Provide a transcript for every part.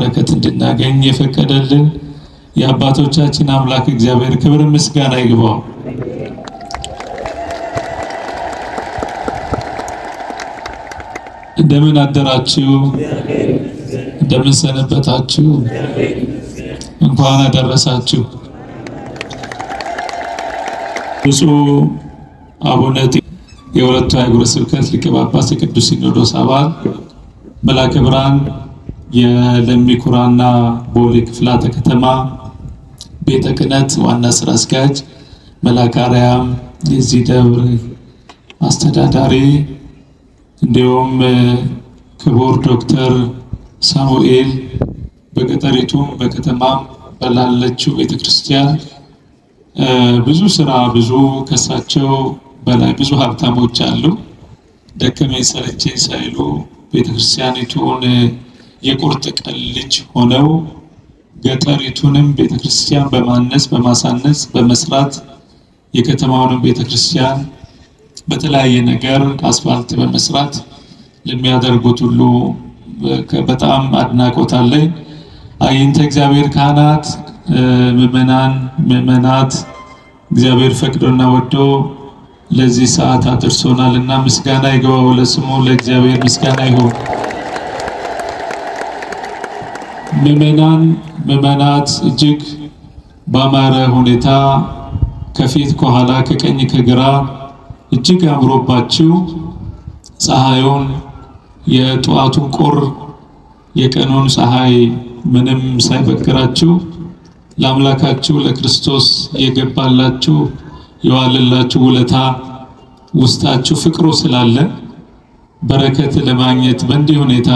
በረከት እንድናገኝ የፈቀደልን የአባቶቻችን አምላክ እግዚአብሔር ክብር ምስጋና ይግባው። እንደምን አደራችሁ? እንደምን ሰነበታችሁ? እንኳን አደረሳችሁ። ብፁዕ አቡነ የወለቱ ሀገረ ስብከት ሊቀ ጳጳስ የቅዱስ ሲኖዶስ አባል መላከ ብርሃን የለሚ ኩራና ቦሌ ክፍላተ ከተማ ቤተ ክህነት ዋና ስራ አስኪያጅ መላከ አርያም የዚህ ደብር አስተዳዳሪ እንዲሁም ክቡር ዶክተር ሳሙኤል በገጠሪቱም በከተማም በላለችው ቤተክርስቲያን ብዙ ስራ ብዙ ከሳቸው በላይ ብዙ ሀብታሞች አሉ። ደከመኝ ሰለቸኝ ሳይሉ ቤተክርስቲያኒቱን የቁርጥ ቀን ልጅ ሆነው ገጠሪቱንም ቤተክርስቲያን በማነጽ በማሳነጽ በመስራት የከተማውን ቤተክርስቲያን በተለያየ ነገር አስፋልት በመስራት ለሚያደርጉት ሁሉ በጣም አድናቆት አለኝ። አይንተ እግዚአብሔር ካህናት ምእመናት እግዚአብሔር ፈቅዶና ወዶ ለዚህ ሰዓት አድርሶናልና ምስጋና ይግባው ለስሙ ለእግዚአብሔር ምስጋና ይሁን። ምእመናት እጅግ ባማረ ሁኔታ ከፊት ከኋላ ከቀኝ ከግራ እጅግ አምሮባችሁ ፀሐዩን የጧቱን ቁር የቀኑን ፀሐይ ምንም ሳይበግራችሁ ለአምላካችሁ ለክርስቶስ የገባላችሁ የዋለላችሁ ውለታ ውስጣችሁ ፍቅሩ ስላለ በረከት ለማግኘት በእንዲህ ሁኔታ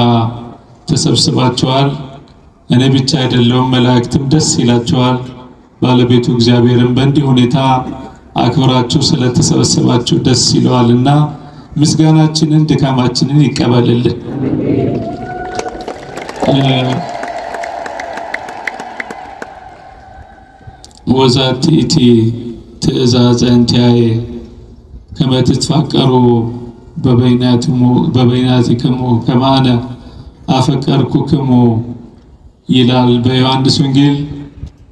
ተሰብስባችኋል። እኔ ብቻ አይደለም መላእክትም ደስ ይላቸዋል። ባለቤቱ እግዚአብሔርም በእንዲህ ሁኔታ አክብራችሁ ስለተሰበሰባችሁ ደስ ይለዋልና ምስጋናችንን ድካማችንን ይቀበልልን። ወዛቲቲ ትእዛዘ እንቲአየ ከመ ትትፋቀሩ በበይናቲክሙ ከመ አነ አፈቀርኩክሙ ይላል በዮሐንስ ወንጌል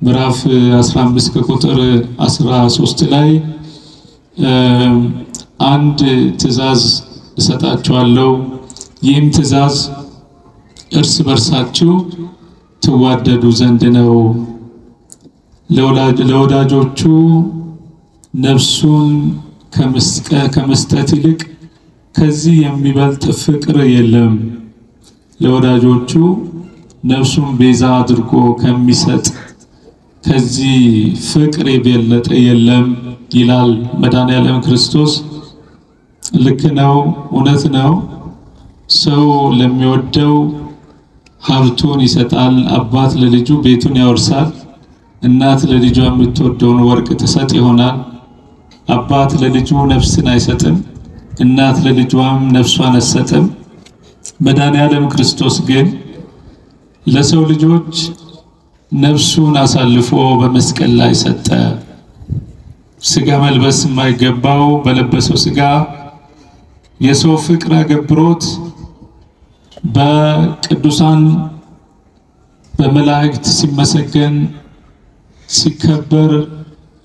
ምዕራፍ 15 ከቁጥር 13 ላይ አንድ ትእዛዝ እሰጣችኋለሁ። ይህም ትእዛዝ እርስ በርሳችሁ ትዋደዱ ዘንድ ነው። ለወዳጆቹ ነፍሱን ከመስጠት ይልቅ ከዚህ የሚበልጥ ፍቅር የለም። ለወዳጆቹ ነፍሱን ቤዛ አድርጎ ከሚሰጥ ከዚህ ፍቅር የበለጠ የለም ይላል መድኃኔዓለም ክርስቶስ። ልክ ነው፣ እውነት ነው። ሰው ለሚወደው ሀብቱን ይሰጣል። አባት ለልጁ ቤቱን ያወርሳል። እናት ለልጇ የምትወደውን ወርቅ ትሰጥ ይሆናል። አባት ለልጁ ነፍስን አይሰጥም፣ እናት ለልጇም ነፍሷን አትሰጥም። መድኃኔዓለም ክርስቶስ ግን ለሰው ልጆች ነፍሱን አሳልፎ በመስቀል ላይ ሰጠ። ስጋ መልበስ የማይገባው በለበሰው ስጋ የሰው ፍቅር አገብሮት በቅዱሳን በመላእክት ሲመሰገን ሲከበር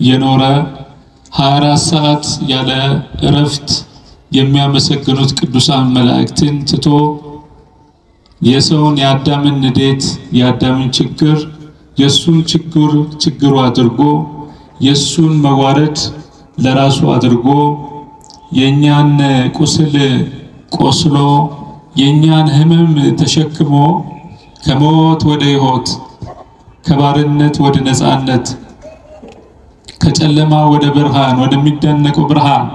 የኖረ 24 ሰዓት ያለ እረፍት የሚያመሰግኑት ቅዱሳን መላእክትን ትቶ የሰውን የአዳምን ንዴት የአዳምን ችግር የሱን ችግሩ አድርጎ የሱን መዋረድ ለራሱ አድርጎ የኛን ቁስል ቆስሎ የኛን ህመም ተሸክሞ ከሞት ወደ ሕይወት ከባርነት ወደ ነፃነት ከጨለማ ወደ ብርሃን ወደሚደነቀው ብርሃን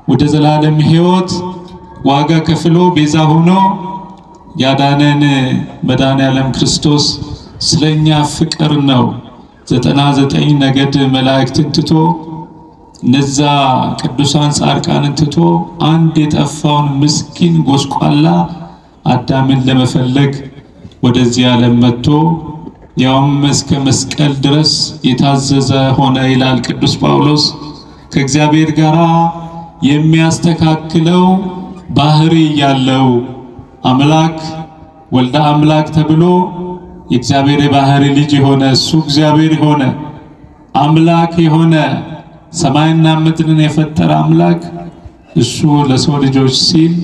ወደ ዘላለም ሕይወት ዋጋ ከፍሎ ቤዛ ሆኖ ያዳነን መድኃኔዓለም ክርስቶስ ስለኛ ፍቅር ነው። 99 ነገድ መላእክትን ትቶ ነዛ ቅዱሳን ጻድቃንን ትቶ አንድ የጠፋውን ምስኪን ጎስቋላ አዳምን ለመፈለግ ወደዚህ ዓለም መጥቶ ያውም እስከ መስቀል ድረስ የታዘዘ ሆነ ይላል ቅዱስ ጳውሎስ። ከእግዚአብሔር ጋር የሚያስተካክለው ባህሪ ያለው አምላክ ወልደ አምላክ ተብሎ የእግዚአብሔር የባህሪ ልጅ የሆነ እሱ እግዚአብሔር የሆነ አምላክ የሆነ ሰማይና ምድርን የፈጠረ አምላክ እሱ ለሰው ልጆች ሲል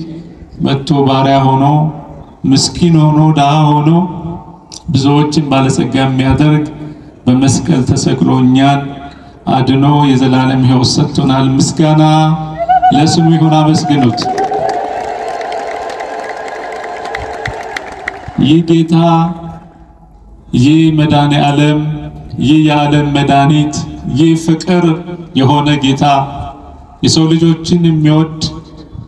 መጥቶ ባሪያ ሆኖ ምስኪን ሆኖ ደሃ ሆኖ ብዙዎችን ባለጸጋ የሚያደርግ በመስቀል ተሰቅሎ እኛን አድኖ የዘላለም ሕይወት ሰጥቶናል። ምስጋና ለስሙ ይሁን፣ አመስግኑት። ይህ ጌታ ይህ መድኃኔ ዓለም ይህ የዓለም መድኃኒት ይህ ፍቅር የሆነ ጌታ የሰው ልጆችን የሚወድ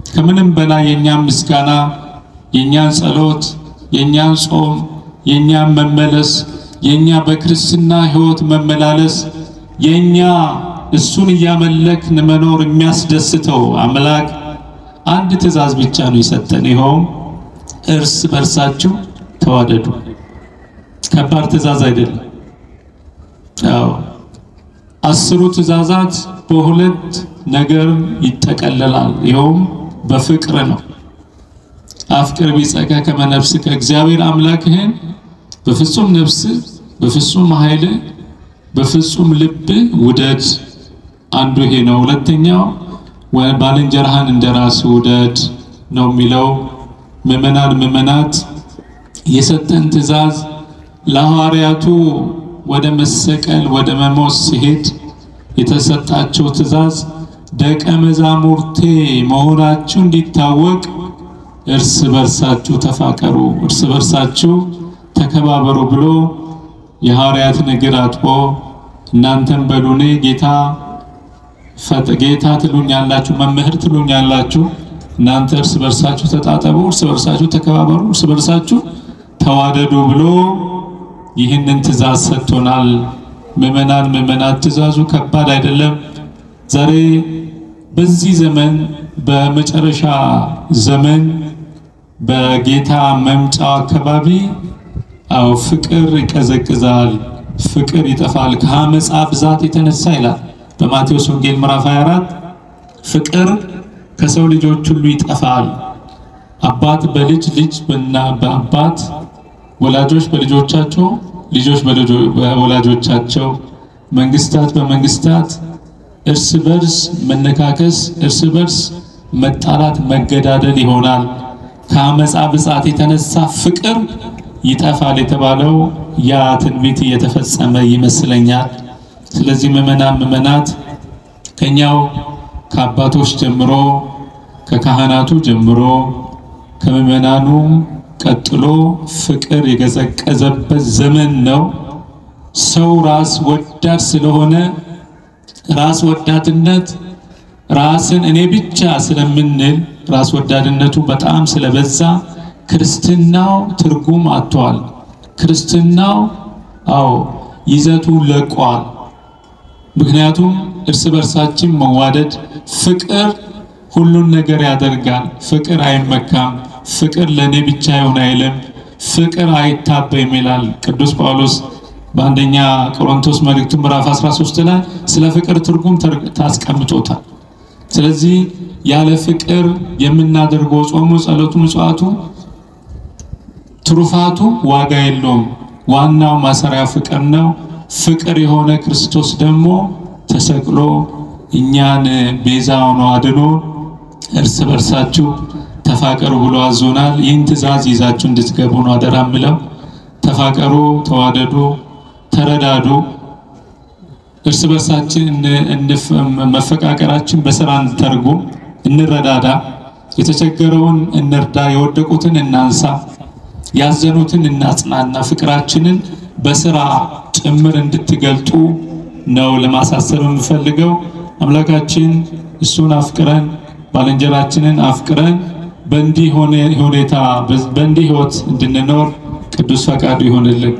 ከምንም በላይ የኛን ምስጋና የኛን ጸሎት የኛን ጾም የኛን መመለስ የኛ በክርስትና ሕይወት መመላለስ የኛ እሱን እያመለክን መኖር የሚያስደስተው አምላክ አንድ ትእዛዝ ብቻ ነው የሰጠን። ይኸውም እርስ በርሳችሁ ተዋደዱ። ከባድ ትእዛዝ አይደለም። አዎ 10ሩ ትእዛዛት በሁለት ነገር ይጠቀለላል። ይኸውም በፍቅር ነው። አፍቅር ቢጸከ ከመ ነፍስከ እግዚአብሔር አምላክህን በፍጹም ነፍስ በፍጹም ኃይል በፍጹም ልብ ውደድ። አንዱ ይሄ ነው። ሁለተኛው ባልንጀራህን እንደራስ ውደድ ነው የሚለው። ምእመናት የሰጠን ትእዛዝ ለሐዋርያቱ ወደ መሰቀል ወደ መሞት ሲሄድ የተሰጣቸው ትእዛዝ ደቀ መዛሙርቴ መሆናችሁ እንዲታወቅ እርስ በርሳችሁ ተፋቀሩ፣ እርስ በርሳችሁ ተከባበሩ ብሎ የሐዋርያትን እግር አጥቦ እናንተም በሉኔ ጌታ ትሉኛላችሁ፣ መምህር ትሉኛላችሁ፣ እናንተ እርስ በርሳችሁ ተጣጠቡ፣ እርስ በርሳችሁ ተከባበሩ፣ እርስ በርሳችሁ ተዋደዱ ብሎ ይህንን ትእዛዝ ሰጥቶናል። ምእመናት ትእዛዙ ከባድ አይደለም። ዛሬ በዚህ ዘመን በመጨረሻ ዘመን በጌታ መምጫው አካባቢ ፍቅር ይቀዘቅዛል፣ ፍቅር ይጠፋል ከአመፃ ብዛት የተነሳ ይላል በማቴዎስ ወንጌል ምዕራፍ 24 ፍቅር ከሰው ልጆች ሁሉ ይጠፋል። አባት በልጅ ልጅ በአባት ወላጆች በልጆቻቸው ልጆች በወላጆቻቸው መንግስታት በመንግስታት እርስ በርስ መነካከስ እርስ በርስ መጣላት መገዳደል ይሆናል። ከአመፃ ብዛት የተነሳ ፍቅር ይጠፋል የተባለው ያ ትንቢት እየተፈጸመ ይመስለኛል። ስለዚህ ምእመናት ከኛው ከአባቶች ጀምሮ ከካህናቱ ጀምሮ ከምእመናኑ ቀጥሎ ፍቅር የገዘቀዘበት ዘመን ነው። ሰው ራስ ወዳድ ስለሆነ ራስ ወዳድነት ራስን እኔ ብቻ ስለምንል ራስ ወዳድነቱ በጣም ስለበዛ ክርስትናው ትርጉም አጥቷል። ክርስትናው ይዘቱ ለቋል። ምክንያቱም እርስ በርሳችን መዋደድ ፍቅር ሁሉን ነገር ያደርጋል። ፍቅር አይመካም። ፍቅር ለኔ ብቻ ይሆን አይልም። ፍቅር አይታበይም ይላል ቅዱስ ጳውሎስ በአንደኛ ቆሮንቶስ መልእክቱ ምዕራፍ 13 ላይ ስለ ፍቅር ትርጉም ታስቀምጦታል። ስለዚህ ያለ ፍቅር የምናደርገው ጾሙ፣ ጸሎቱ፣ ምጽዋቱ፣ ትሩፋቱ ዋጋ የለውም። ዋናው ማሰሪያ ፍቅር ነው። ፍቅር የሆነ ክርስቶስ ደግሞ ተሰቅሎ እኛን ቤዛ ሆኖ አድኖ እርስ በርሳችሁ ተፋቀሩ ብሎ አዞናል። ይህን ትእዛዝ ይዛችሁ እንድትገቡ ነው አደራ ምለው። ተፋቀሩ፣ ተዋደዱ፣ ተረዳዱ። እርስ በርሳችን መፈቃቀራችን በስራ እንተርጉም፣ እንረዳዳ፣ የተቸገረውን እንርዳ፣ የወደቁትን እናንሳ፣ ያዘኑትን እናጽናና። ፍቅራችንን በስራ ጭምር እንድትገልጡ ነው ለማሳሰብ የምፈልገው። አምላካችን እሱን አፍቅረን ባልንጀራችንን አፍቅረን በእንዲህ ሁኔታ በእንዲህ ሕይወት እንድንኖር ቅዱስ ፈቃዱ ይሆንልን።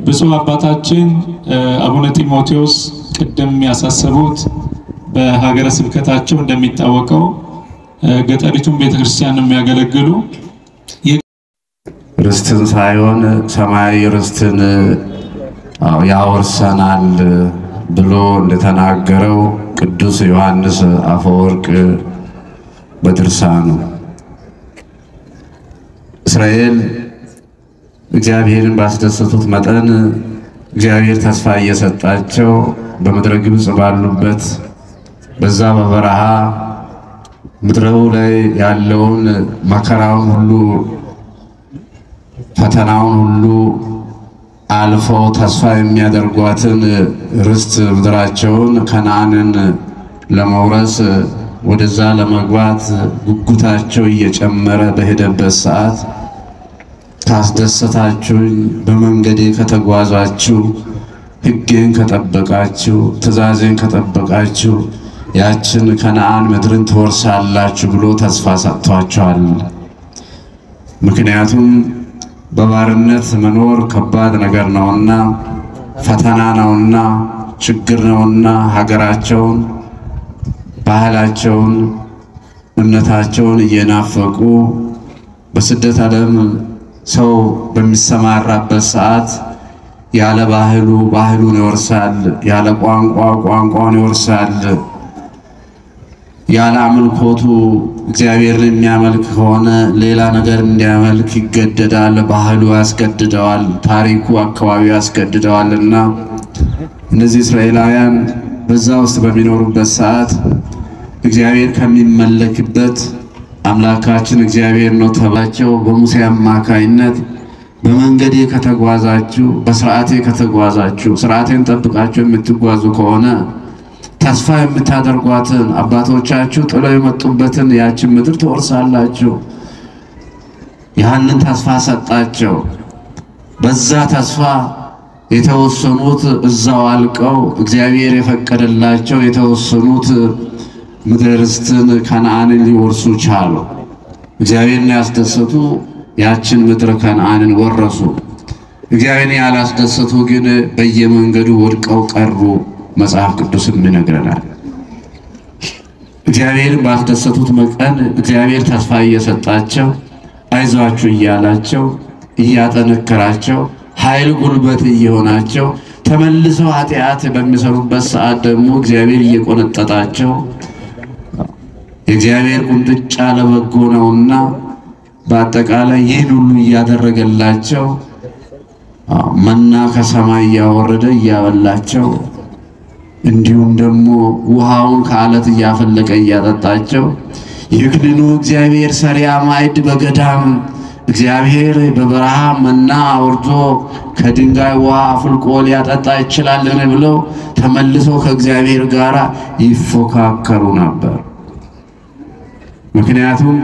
ብፁዕ አባታችን አቡነ ጢሞቴዎስ ቅድም ያሳሰቡት በሀገረ ስብከታቸው እንደሚታወቀው ገጠሪቱን ቤተክርስቲያን የሚያገለግሉ ርስትን ሳይሆን ሰማያዊ ርስትን ያወርሰናል ብሎ እንደተናገረው ቅዱስ ዮሐንስ አፈወርቅ በድርሳኑ እስራኤል እግዚአብሔርን ባስደሰቱት መጠን እግዚአብሔር ተስፋ እየሰጣቸው በምድረ ግብጽ ባሉበት በዛ በበረሃ ምድረው ላይ ያለውን መከራውን ሁሉ ፈተናውን ሁሉ አልፈው ተስፋ የሚያደርጓትን ርስት ምድራቸውን ከነዓንን ለመውረስ ወደዛ ለመግባት ጉጉታቸው እየጨመረ በሄደበት ሰዓት ካስደሰታችሁኝ በመንገዴ ከተጓዛችሁ ሕጌን ከጠበቃችሁ ትእዛዜን ከጠበቃችሁ ያችን ከነዓን ምድርን ትወርሳላችሁ ብሎ ተስፋ ሰጥቷቸዋል። ምክንያቱም በባርነት መኖር ከባድ ነገር ነውና ፈተና ነውና ችግር ነውና ሀገራቸውን ባህላቸውን እምነታቸውን እየናፈቁ በስደት ዓለም ሰው በሚሰማራበት ሰዓት ያለ ባህሉ ባህሉን ይወርሳል፣ ያለ ቋንቋ ቋንቋውን ይወርሳል፣ ያለ አምልኮቱ እግዚአብሔርን የሚያመልክ ከሆነ ሌላ ነገር እንዲያመልክ ይገደዳል። ባህሉ ያስገድደዋል፣ ታሪኩ አካባቢው ያስገድደዋልና እነዚህ እስራኤላውያን በዛ ውስጥ በሚኖሩበት ሰዓት እግዚአብሔር ከሚመለክበት አምላካችን እግዚአብሔር ነው ተባቸው በሙሴ አማካይነት በመንገዴ ከተጓዛችሁ በሥርዓቴ ከተጓዛችሁ ሥርዓቴን ጠብቃችሁ የምትጓዙ ከሆነ ተስፋ የምታደርጓትን አባቶቻችሁ ጥለው የመጡበትን ያችን ምድር ትወርሳላችሁ። ያንን ተስፋ ሰጣቸው። በዛ ተስፋ የተወሰኑት እዛው አልቀው እግዚአብሔር የፈቀደላቸው የተወሰኑት ምድረ ርስትን ከነዓንን ሊወርሱ ቻሉ። እግዚአብሔርን ያስደሰቱ ያችን ምድር ከነዓንን ወረሱ። እግዚአብሔርን ያላስደሰቱ ግን በየመንገዱ ወድቀው ቀሩ። መጽሐፍ ቅዱስም ይነግረናል። እግዚአብሔርን ባስደሰቱት መጠን እግዚአብሔር ተስፋ እየሰጣቸው አይዟችሁ እያላቸው እያጠነከራቸው ኃይል ጉልበት እየሆናቸው ተመልሰው ኃጢአት በሚሰሩበት ሰዓት ደግሞ እግዚአብሔር እየቆነጠጣቸው የእግዚአብሔር ቁንጥጫ ለበጎ ነውና በአጠቃላይ ይህን ሁሉ እያደረገላቸው መና ከሰማይ እያወረደ እያበላቸው እንዲሁም ደግሞ ውሃውን ከአለት እያፈለቀ እያጠጣቸው ይክልኑ እግዚአብሔር ሰሪያ ማዕድ በገዳም እግዚአብሔር በበረሃ መና አውርዶ ከድንጋይ ውሃ አፍልቆ ሊያጠጣ ይችላልን ብለው ተመልሰው ከእግዚአብሔር ጋር ይፎካከሩ ነበር። ምክንያቱም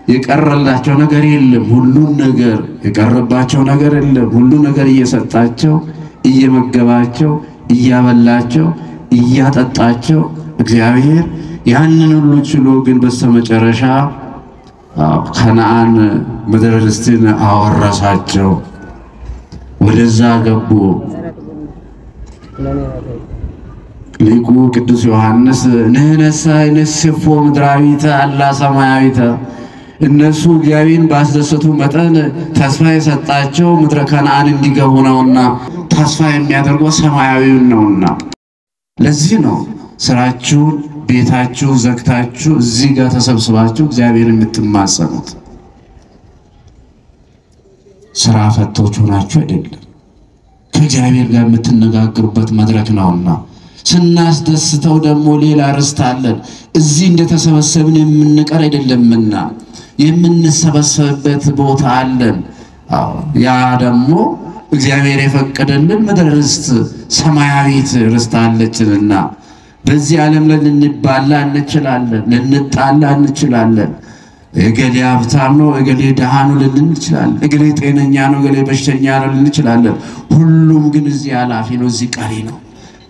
የቀረላቸው ነገር የለም። ሁሉን ነገር የቀረባቸው ነገር የለም። ሁሉ ነገር እየሰጣቸው እየመገባቸው እያበላቸው እያጠጣቸው እግዚአብሔር ያንን ሁሉ ችሎ ግን በስተመጨረሻ ከነዓን ምድረ ርስትን አወረሳቸው። ወደዛ ገቡ። ሊቁ ቅዱስ ዮሐንስ ንሕነሰ ንሴፎ ምድራዊተ አላ ሰማያዊተ እነሱ እግዚአብሔርን ባስደሰቱ መጠን ተስፋ የሰጣቸው ምድረ ከነዓን እንዲገቡ ነውና ተስፋ የሚያደርገው ሰማያዊውን ነውና ለዚህ ነው ስራችሁን ቤታችሁ ዘግታችሁ እዚህ ጋር ተሰብስባችሁ እግዚአብሔርን የምትማጸኑት። ስራ ፈቶች ሆናችሁ አይደለም፣ ከእግዚአብሔር ጋር የምትነጋገሩበት መድረክ ነውና ስናስደስተው ደግሞ ሌላ ርስት አለን። እዚህ እንደተሰበሰብን የምንቀር አይደለምና የምንሰበሰብበት ቦታ አለን። ያ ደግሞ እግዚአብሔር የፈቀደልን ምድረ ርስት ሰማያዊት ርስት አለችንና በዚህ ዓለም ላይ ልንባላ እንችላለን፣ ልንጣላ እንችላለን። እገሌ ሀብታም ነው፣ እገሌ ደሃ ነው ልንል እንችላለን። እገሌ ጤነኛ ነው፣ እገሌ በሽተኛ ነው ልንል እንችላለን። ሁሉም ግን እዚህ ኃላፊ ነው፣ እዚህ ቀሪ ነው።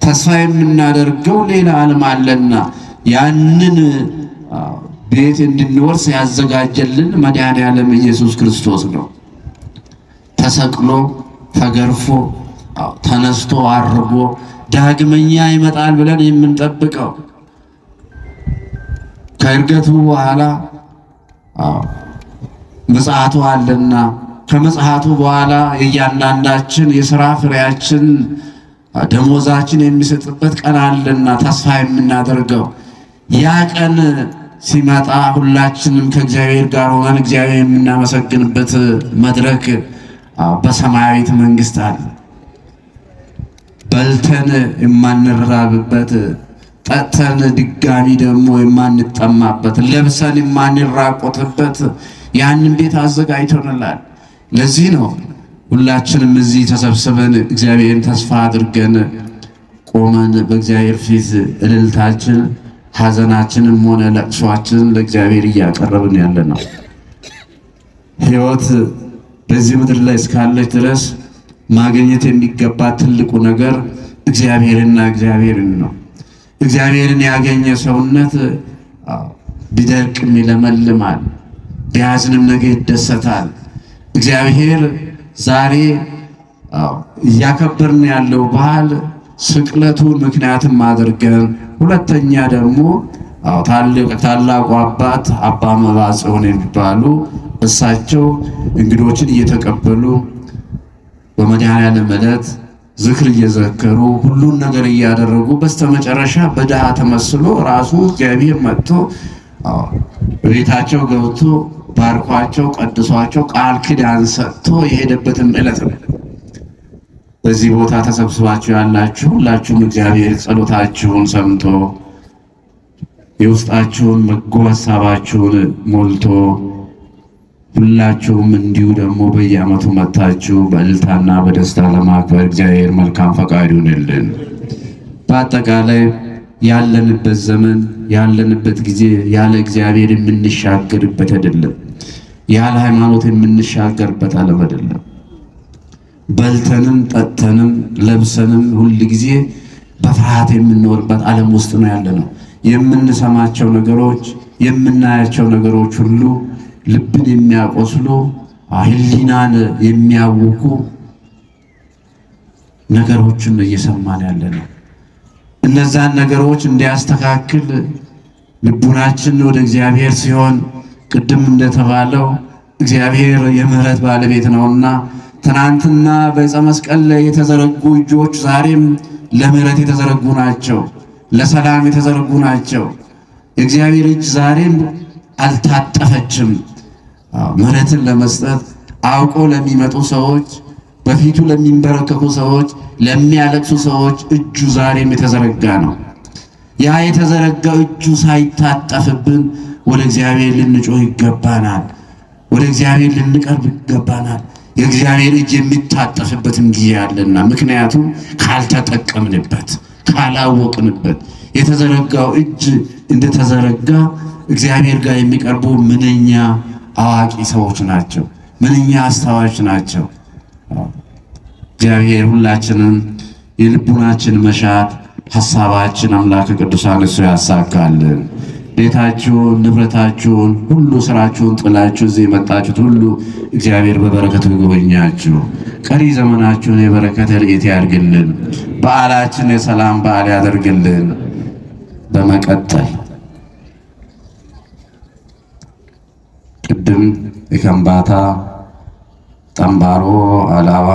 ተስፋ የምናደርገው ሌላ ዓለም አለና ያንን ቤት እንድንወርስ ያዘጋጀልን መድኃኔዓለም ኢየሱስ ክርስቶስ ነው። ተሰቅሎ ተገርፎ ተነስቶ አርጎ ዳግመኛ ይመጣል ብለን የምንጠብቀው ከእርገቱ በኋላ ምጽአቱ አለና ከመጽአቱ በኋላ የእያንዳንዳችን የሥራ ፍሬያችን ደሞዛችን የሚሰጥበት ቀን አለና ተስፋ የምናደርገው ያ ቀን ሲመጣ ሁላችንም ከእግዚአብሔር ጋር ሆነን እግዚአብሔር የምናመሰግንበት መድረክ በሰማያዊት መንግስት አለ። በልተን የማንራብበት ጠጥተን ድጋሚ ደግሞ የማንጠማበት ለብሰን የማንራቆትበት ያንን ቤት አዘጋጅቶናል። ለዚህ ነው ሁላችንም እዚህ ተሰብስበን እግዚአብሔርን ተስፋ አድርገን ቆመን በእግዚአብሔር ፊት እልልታችን ሐዘናችንም ሆነ ለቅሷችን ለእግዚአብሔር እያቀረብን ያለነው። ሕይወት በዚህ ምድር ላይ እስካለች ድረስ ማግኘት የሚገባ ትልቁ ነገር እግዚአብሔርና እግዚአብሔርን ነው። እግዚአብሔርን ያገኘ ሰውነት ቢደርቅም ይለመልማል፣ ቢያዝንም ነገ ይደሰታል። እግዚአብሔር ዛሬ እያከበርን ያለው በዓል ስቅለቱን ምክንያትም አድርገን ሁለተኛ ደግሞ ታላቁ አባት አባ መባጽዮን የሚባሉ እሳቸው እንግዶችን እየተቀበሉ በመድኃኔዓለም ዕለት ዝክር እየዘከሩ ሁሉን ነገር እያደረጉ በስተመጨረሻ በድሃ ተመስሎ ራሱ እግዚአብሔር መጥቶ ቤታቸው ገብቶ ባርኳቸው ቀድሷቸው ቃል ኪዳን ሰጥቶ የሄደበትን ዕለት ነው። በዚህ ቦታ ተሰብስባችሁ ያላችሁ ሁላችሁም እግዚአብሔር ጸሎታችሁን ሰምቶ የውስጣችሁን መጎ ሐሳባችሁን ሞልቶ ሁላችሁም እንዲሁ ደግሞ በየዓመቱ መጣችሁ በእልልታና በደስታ ለማክበር እግዚአብሔር መልካም ፈቃድ ይሁንልን። በአጠቃላይ ያለንበት ዘመን ያለንበት ጊዜ ያለ እግዚአብሔር የምንሻገርበት አይደለም። ያለ ሃይማኖት የምንሻገርበት ዓለም አይደለም። በልተንም ጠጥተንም ለብሰንም ሁሉ ጊዜ በፍርሃት የምንኖርበት ዓለም ውስጥ ነው ያለነው። የምንሰማቸው ነገሮች የምናያቸው ነገሮች ሁሉ ልብን የሚያቆስሉ ሕሊናን የሚያውኩ ነገሮችን እየሰማን ያለነው። እነዛን ነገሮች እንዲያስተካክል ልቡናችን ወደ እግዚአብሔር ሲሆን ቅድም እንደተባለው እግዚአብሔር የምህረት ባለቤት ነውና ትናንትና በዕፀ መስቀል ላይ የተዘረጉ እጆች ዛሬም ለምህረት የተዘረጉ ናቸው፣ ለሰላም የተዘረጉ ናቸው። የእግዚአብሔር እጅ ዛሬም አልታጠፈችም። ምህረትን ለመስጠት አውቆ ለሚመጡ ሰዎች በፊቱ ለሚንበረከኩ ሰዎች ለሚያለቅሱ ሰዎች እጁ ዛሬም የተዘረጋ ነው። ያ የተዘረጋው እጁ ሳይታጠፍብን ወደ እግዚአብሔር ልንጮህ ይገባናል። ወደ እግዚአብሔር ልንቀርብ ይገባናል። የእግዚአብሔር እጅ የሚታጠፍበትም ጊዜ አለና ምክንያቱም ካልተጠቀምንበት ካላወቅንበት የተዘረጋው እጅ እንደተዘረጋ እግዚአብሔር ጋር የሚቀርቡ ምንኛ አዋቂ ሰዎች ናቸው፣ ምንኛ አስተዋዮች ናቸው። እግዚአብሔር ሁላችንን የልቡናችን መሻት ሐሳባችን አምላክ ቅዱሳን እሱ ያሳካልን። ቤታችሁን ንብረታችሁን ሁሉ ስራችሁን ጥላችሁ እዚህ የመጣችሁት ሁሉ እግዚአብሔር በበረከቱ ይጎበኛችሁ። ቀሪ ዘመናችሁን የበረከት ረድኤት ያድርግልን። በዓላችን የሰላም በዓል ያደርግልን። በመቀጠል ቅድም የከምባታ ጠምባሮ አላባ